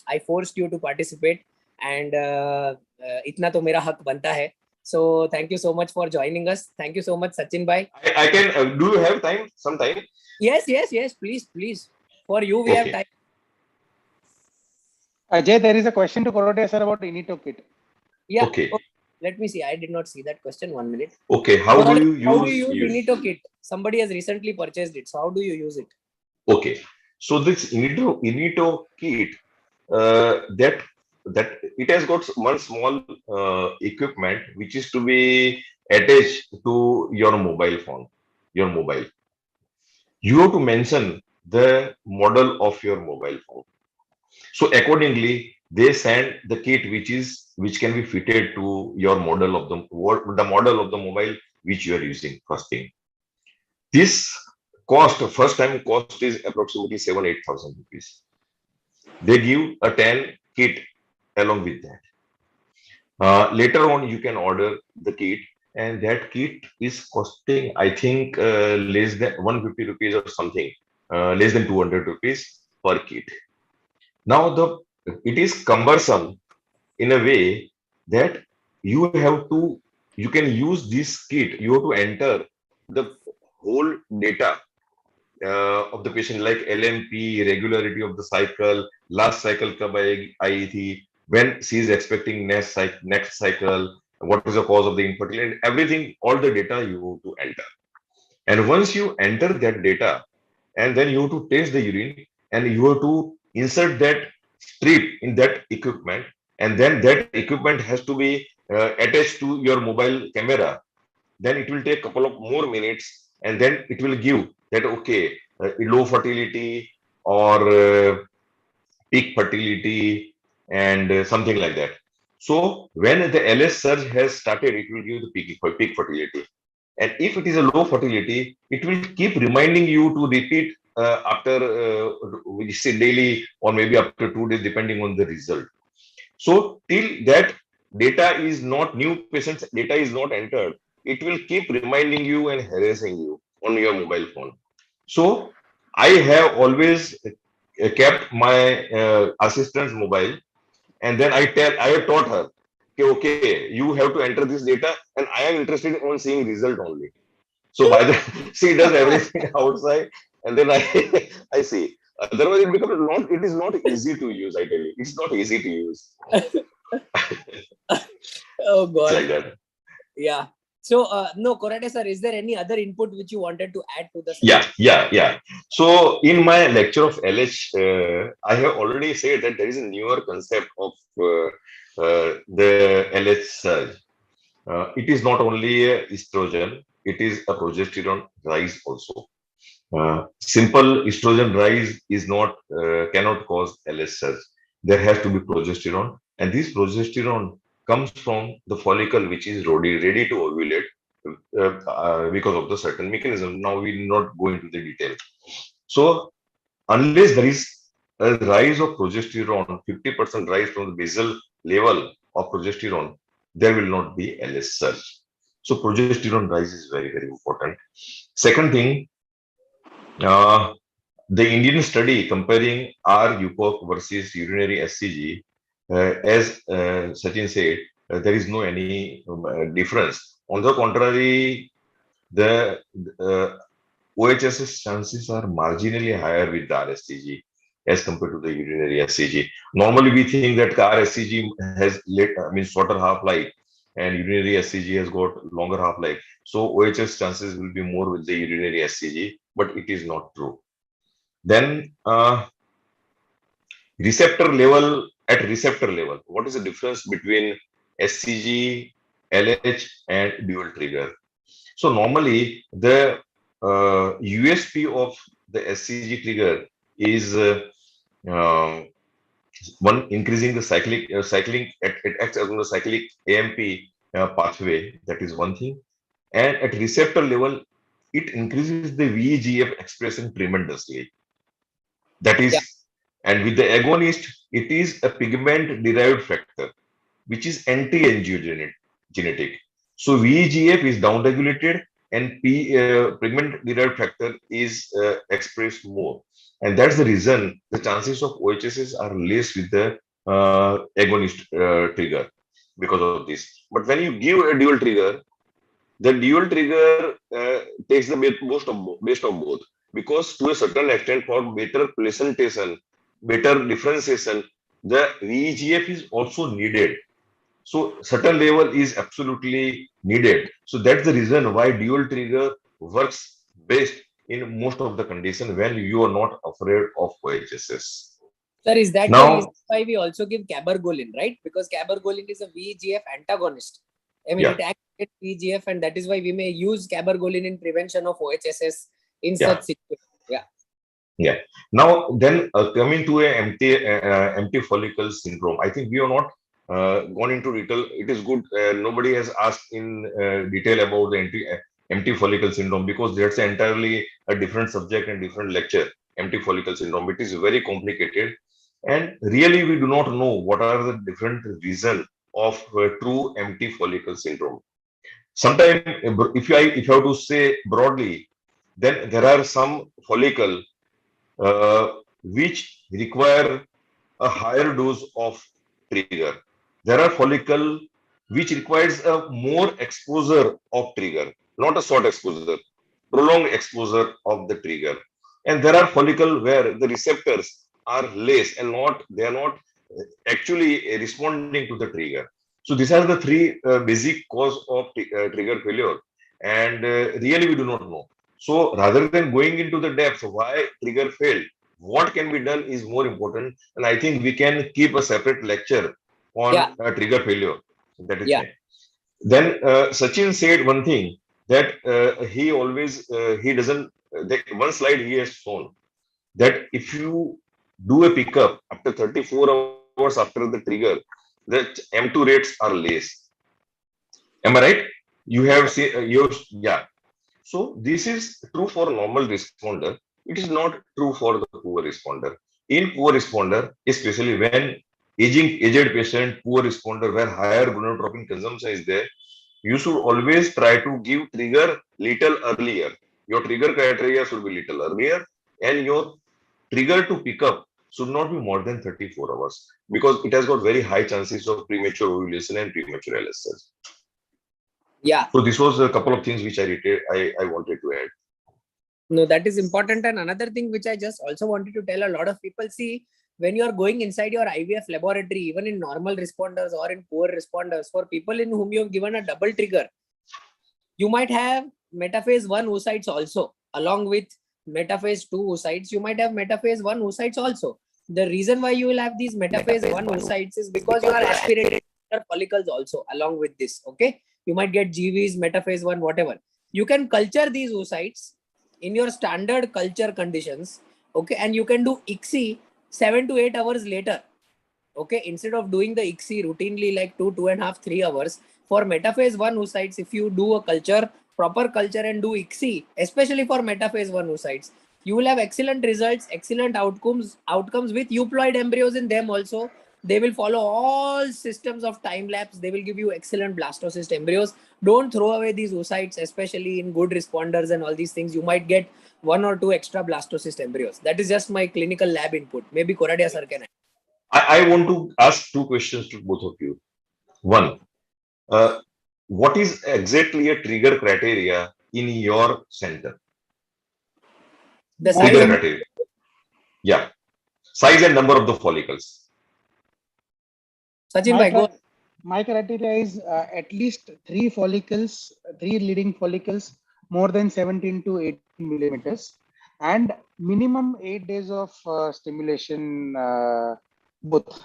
I forced you to participate, and itna to mera hak banta hai. So thank you so much for joining us. Thank you so much, Sachin bhai. I can. Do you have time? Some time? Yes. Please. For you, we have time. Ajay, there is a question to Korodiya sir about Inito kit. Yeah. Okay. Let me see. I did not see that question. 1 minute. Okay. How do you use Inito kit? Somebody has recently purchased it. So how do you use it? Okay. So this Inito kit, that it has got one small equipment which is to be attached to your mobile phone, your mobile. You have to mention the model of your mobile phone. So accordingly, they send the kit which can be fitted to your model of the model of the mobile which you are using. First thing, this first time cost is approximately 7,000-8,000 rupees. They give a 10 kit along with that. Later on, you can order the kit, and that kit is costing, I think, less than 150 rupees or something, less than 200 rupees per kit. Now, it is cumbersome in a way that you can use this kit. You have to enter the whole data of the patient, like LMP, regularity of the cycle, last cycle kab aayi thi, when she is expecting next cycle, what is the cause of the infertility, everything, all the data you have to enter. And once you enter that data, and then you have to taste the urine, and you have to insert that strip in that equipment, and then that equipment has to be attached to your mobile camera. Then it will take a couple of more minutes, and then it will give that, okay, low fertility or peak fertility and something like that. So when the LS surge has started, it will give the peak fertility. And if it is a low fertility, it will keep reminding you to repeat after we say daily or maybe after 2 days, depending on the result. So till that data is not, new patient's data is not entered, it will keep reminding you and harassing you on your mobile phone. So I have always kept my assistant's mobile, and then I have taught her, okay, you have to enter this data, and I am interested on seeing result only. So by the she does everything outside, and then I I see. Otherwise, it becomes not. It is not easy to use. I tell you, it's not easy to use. Oh It's God. like that. Yeah. So, no, Koradiya sir, is there any other input which you wanted to add to the Yeah, session? yeah. So in my lecture of LH, I have already said that there is a newer concept of the LH surge. It is not only a estrogen; it is a progesterone rise also. Simple estrogen rise is not cannot cause LH surge. There has to be progesterone, and this progesterone comes from the follicle which is ready to ovulate because of the certain mechanism. Now we will not go into the detail. So unless there is a rise of progesterone, 50% rise from the basal level of progesterone, there will not be LH surge. So progesterone rise is very, very important. Second thing, uh, the Indian study comparing R-UPOC versus urinary SCG, as Sachin said, there is no any difference. On the contrary, the OHS's chances are marginally higher with the RSCG as compared to the urinary SCG. Normally, we think that RSCG has shorter half-life, and urinary SCG has got longer half-life. So OHS chances will be more with the urinary SCG, but it is not true. Then receptor level, what is the difference between SCG, LH, and dual trigger? So normally the USP of the SCG trigger is uh, one, increasing the cycling, it acts as on the cyclic AMP pathway. That is one thing, and at receptor level, it increases the VEGF expression tremendously. That Yeah. is, and with the agonist, it is a pigment derived factor which is anti-angiogenic. So VEGF is downregulated, and pigment derived factor is expressed more, and that's the reason the chances of OHSs are less with the agonist trigger because of this. But when you give a dual trigger, the dual trigger takes the best of both, because to a certain extent, for better presentation, better differentiation, the VEGF is also needed. So certain level is absolutely needed. So that's the reason why dual trigger works best in most of the condition when you are not afraid of OHSS. Sir, is that the reason Now, why we also give cabergoline, right? Because cabergoline is a VEGF antagonist. I mean, yeah, it activates VEGF, and that is why we may use cabergoline in prevention of OHSS in yeah, such situations. Yeah. yeah. Now then, coming to a empty follicle syndrome, I think we are not gone into detail. It is good. Nobody has asked in detail about the empty follicle syndrome, because that's entirely a different subject and different lecture. Empty follicle syndrome. It is very complicated, and really we do not know what are the different reasons of true empty follicle syndrome. Sometimes, if I have to say broadly, then there are some follicle which require a higher dose of trigger. There are follicle which requires a more exposure of trigger, not a short exposure, prolonged exposure of the trigger. And there are follicle where the receptors are less and they are not actually responding to the trigger. So these are the three basic cause of trigger failure, and really we do not know. So rather than going into the depth of why trigger failed, what can be done is more important, and I think we can keep a separate lecture Yeah. on trigger failure. That is Yeah. fine. Then Sachin said one thing, that he always he doesn't. One slide he has shown that if you do a pickup after 34 hours after the trigger, the M2 rates are less. Am I right? You have seen, yeah. So this is true for normal responder. It is not true for the poor responder. In poor responder, especially when aged patient, poor responder, where higher gonadotropin consumption is there, you should always try to give trigger little earlier. Your trigger criteria should be little earlier, and your trigger to pick up should not be more than 34 hours because it has got very high chances of premature ovulation and premature LSS. Yeah. So this was a couple of things which I wanted to add. No, that is important. And another thing which I just also wanted to tell a lot of people, see, when you are going inside your IVF laboratory, even in normal responders or in poor responders, for people in whom you have given a double trigger, you might have metaphase 1 oocytes also, along with metaphase 2 oocytes, you might have metaphase 1 oocytes also. The reason why you will have these metaphase 1 oocytes is because you are aspirating follicles also along with this. Okay, you might get GVs, metaphase 1, whatever. You can culture these oocytes in your standard culture conditions, okay, and you can do ICSI 7 to 8 hours later, okay, instead of doing the ICSI routinely like 2.5, 3 hours. For metaphase 1 oocytes, if you do a culture, proper culture, and do ICSI, especially for metaphase 1 oocytes, you will have excellent results, excellent outcomes with euploid embryos in them also. They will follow all systems of time lapse. They will give you excellent blastocyst embryos. Don't throw away these oocytes, especially in good responders and all these things. You might get 1 or 2 extra blastocyst embryos. That is just my clinical lab input. Maybe Koradiya sir can add. I want to ask two questions to both of you. One, what is exactly a trigger criteria in your center? The Size Trigger and- criteria. Yeah. Size and number of the follicles. Sachin My, bhai, go. my criteria is at least 3 follicles, 3 leading follicles, more than 17 to 18 millimeters, and minimum 8 days of stimulation both.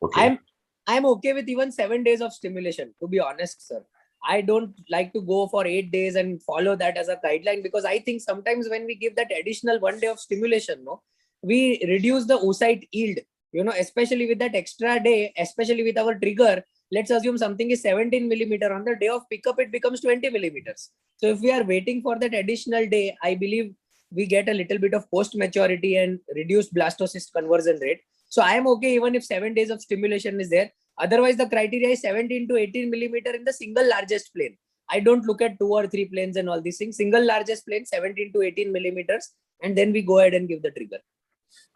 Okay. I'm okay with even 7 days of stimulation, to be honest, sir. I don't like to go for 8 days and follow that as a guideline, because I think sometimes when we give that additional 1 day of stimulation, no, we reduce the oocyte yield, you know, especially with that extra day, especially with our trigger. Let's assume something is 17 millimeter. On the day of pickup, it becomes 20 millimeters. So if we are waiting for that additional day, I believe we get a little bit of post maturity and reduced blastocyst conversion rate. So I am okay even if 7 days of stimulation is there. Otherwise, the criteria is 17 to 18 millimeter in the single largest plane. I don't look at 2 or 3 planes and all these things. Single largest plane, 17 to 18 millimeters. And then we go ahead and give the trigger.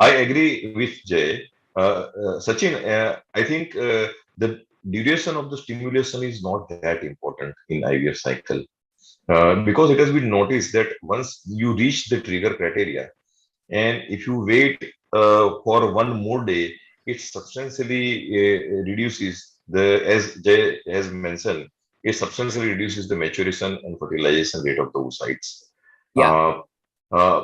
I agree with Jay. Sachin, I think the duration of the stimulation is not that important in IVF cycle because it has been noticed that once you reach the trigger criteria, and if you wait for one more day, it substantially reduces the, as Jay has mentioned, it substantially reduces the maturation and fertilization rate of the oocytes. Yeah.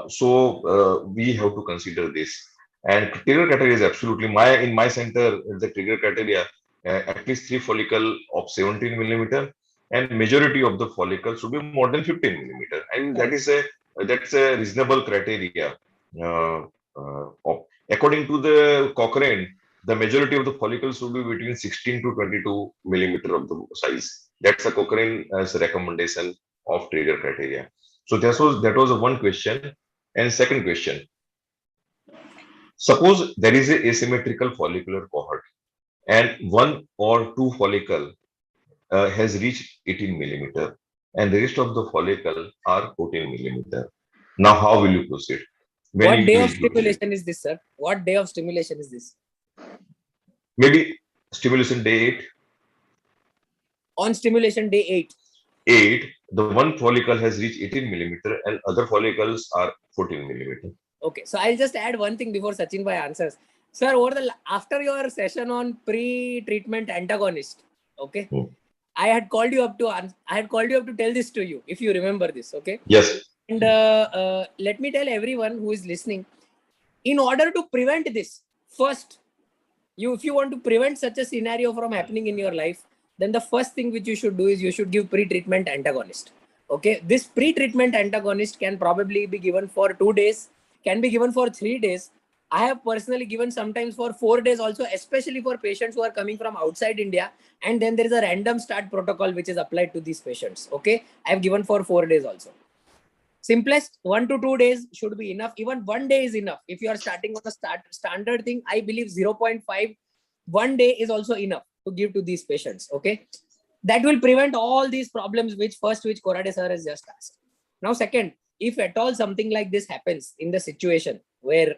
So we have to consider this. And trigger criteria is absolutely in my center, the trigger criteria, at least 3 follicle of 17 millimeter, and majority of the follicles should be more than 15 millimeter. And that's a reasonable criteria. According to the Cochrane, the majority of the follicles should be between 16 to 22 millimeter of the size. That's a Cochrane recommendation of trigger criteria. So that was one question. And second question, suppose there is a asymmetrical follicular cohort and 1 or 2 follicle has reached 18 millimeter and the rest of the follicle are 14 millimeter. Now, how will you proceed? What day of stimulation is this, sir? What day of stimulation is this? Maybe stimulation day 8. On stimulation day 8. 8, the one follicle has reached 18 millimeter and other follicles are 14 millimeter. Okay, so I'll just add one thing before Sachin bhai answers. Sir, after your session on pre-treatment antagonist, okay, I had called you up to tell this to you, if you remember this, okay? Yes. And let me tell everyone who is listening, in order to prevent this, first, if you want to prevent such a scenario from happening in your life, then the first thing which you should do is you should give pre-treatment antagonist. Okay, this pre-treatment antagonist can probably be given for 2 days, can be given for 3 days. I have personally given sometimes for 4 days also, especially for patients who are coming from outside India. And then there is a random start protocol which is applied to these patients. Okay. I have given for 4 days also. Simplest 1 to 2 days should be enough. Even 1 day is enough. If you are starting on a standard thing, I believe 0.5, 1 day is also enough to give to these patients. Okay. That will prevent all these problems which Koradiya sir has just asked. Now, second, if at all something like this happens in the situation where,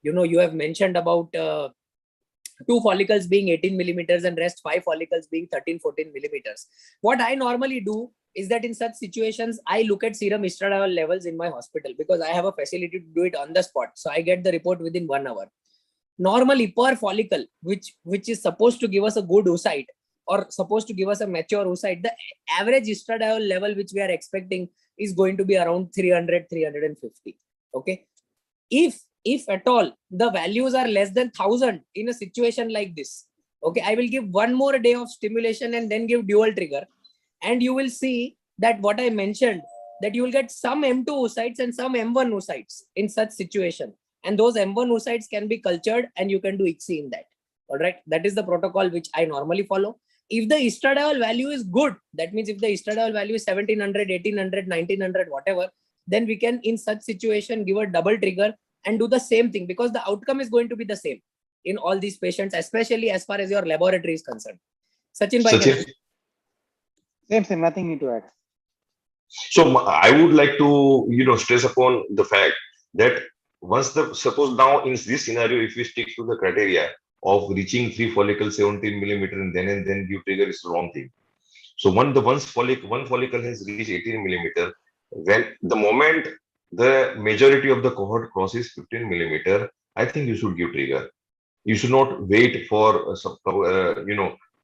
you have mentioned about 2 follicles being 18 millimeters and rest 5 follicles being 13, 14 millimeters. What I normally do is that in such situations, I look at serum estradiol levels in my hospital because I have a facility to do it on the spot. So I get the report within 1 hour. Normally per follicle, which is supposed to give us a good oocyte or supposed to give us a mature oocyte, the average estradiol level which we are expecting is going to be around 300, 350. Okay. If at all the values are less than 1000 in a situation like this, okay, I will give 1 more day of stimulation and then give dual trigger. And you will see that what I mentioned, that you will get some M2 oocytes and some M1 oocytes in such situation. And those M1 oocytes can be cultured and you can do ICSI in that. All right. That is the protocol which I normally follow. If the estradiol value is good, that means if the estradiol value is 1700, 1800, 1900, whatever, then we can in such situation give a double trigger and do the same thing because the outcome is going to be the same in all these patients, especially as far as your laboratory is concerned. Sachin, same, nothing need to add. So I would like to, stress upon the fact that suppose now in this scenario, if we stick to the criteria of reaching 3 follicles 17 millimeter and then give trigger is the wrong thing. So one follicle has reached 18 millimeter, when the moment the majority of the cohort crosses 15 millimeter, I think you should give trigger. You should not wait for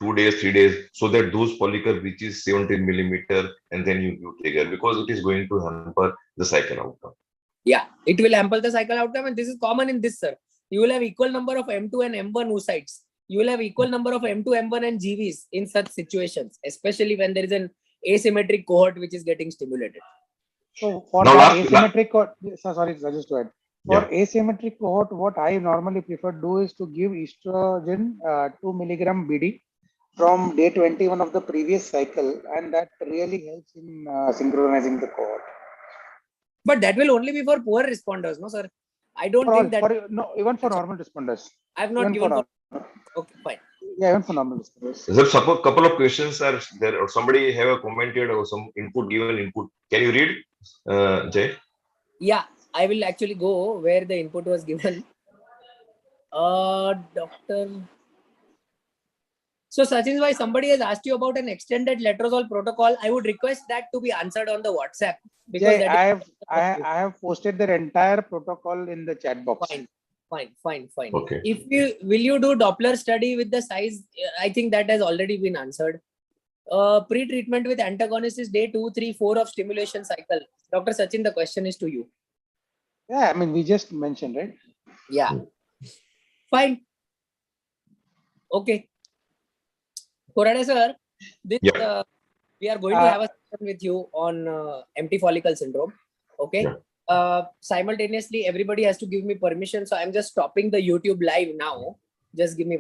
2 days, 3 days, so that those follicle reaches 17 millimeter and then you give trigger, because it is going to hamper the cycle outcome. Yeah, it will hamper the cycle outcome, and this is common in this, sir. You will have equal number of M2 and M1 oocytes. You will have equal number of M2, M1 and GVs in such situations, especially when there is an asymmetric cohort which is getting stimulated. So for that asymmetric cohort, sorry, just to add. For asymmetric cohort, what I normally prefer do is to give estrogen 2 milligram BD from day 21 of the previous cycle, and that really helps in synchronizing the cohort. But that will only be for poor responders, no, sir? I don't think that. No, even for normal responders. I have not given. Okay, fine. Yeah, even for normal responders. There suppose couple of questions are there, or somebody have a commented or some given input. Can you read, Jay? Yeah, I will actually go where the input was given. Doctor. So Sachin, why somebody has asked you about an extended letrozole protocol? I would request that to be answered on the WhatsApp, because I have posted their entire protocol in the chat box. Fine. Okay. Will you do Doppler study with the size? I think that has already been answered. Pre-treatment with antagonist is day 2, 3, 4 of stimulation cycle. Dr. Sachin, the question is to you. Yeah, I mean, we just mentioned, right? Yeah. Fine. Okay. Koradiya sir, we are going to have a session with you on empty follicle syndrome. Okay. Yeah. Simultaneously, everybody has to give me permission. So I'm just stopping the YouTube live now. Just give me 1